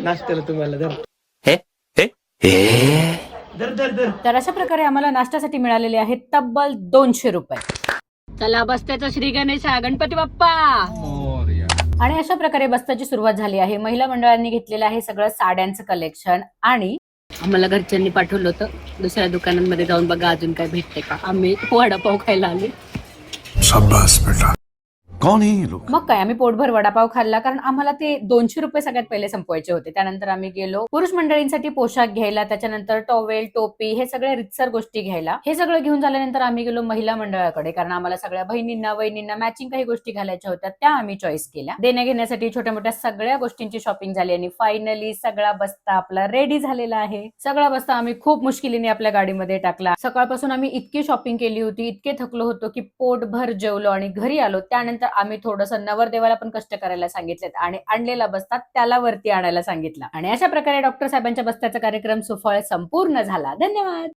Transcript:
नाश्त्याला तुम्हाला धर. तर अशा प्रकारे आम्हाला नाश्त्यासाठी मिळालेले आहेत तब्बल 200 रुपये. चला बस्त्याचा श्री गणेश गणपती बाप्पा. आणि अशा प्रकारे बस्त्याची सुरुवात झाली आहे. महिला मंडळांनी घेतलेलं आहे सगळं साड्यांचं कलेक्शन आणि आम्हाला घरच्यांनी पाठवलं होतं दुसऱ्या दुकानांमध्ये जाऊन बघा अजून काय भेटते का. आम्ही वडापाव खायला आले. शाबाश बेटा. कौन है ये लोग? मग काय आम्ही पोटभर वडापाव खाल्ला कारण आम्हाला ते 200 रुपये सगळ्यात पहिले संपवायचे होते. त्यानंतर आम्ही गेलो पुरुष मंडळींसाठी पोशाख घ्यायला, त्याच्यानंतर टॉवेल टोपी हे सगळे रितसर गोष्टी घ्यायला. हे सगळं घेऊन झाल्यानंतर आम्ही गेलो महिला मंडळाकडे कारण आम्हाला सगळ्या बहिणींना वहिनींना मॅचिंग काही गोष्टी घालायच्या होत्या त्या आम्ही चॉईस केल्या. देण्या घेण्यासाठी छोट्या मोठ्या सगळ्या गोष्टींची शॉपिंग झाली आणि फायनली सगळा बस्ता आपला रेडी झालेला आहे. सगळा बस्ता आम्ही खूप मुश्किलीने आपल्या गाडीमध्ये टाकला. सकाळपासून आम्ही इतकी शॉपिंग केली होती, इतके थकलो होतो की पोटभर जेवलो आणि घरी आलो. त्यानंतर आम्ही थोडंसं नवरदेवाला पण कष्ट करायला सांगितलेत आणि आणलेला बस्ता त्याला वरती आणायला सांगितला. आणि अशा प्रकारे डॉक्टर साहेबांच्या बस्त्याचा कार्यक्रम सुफळ संपूर्ण झाला. धन्यवाद.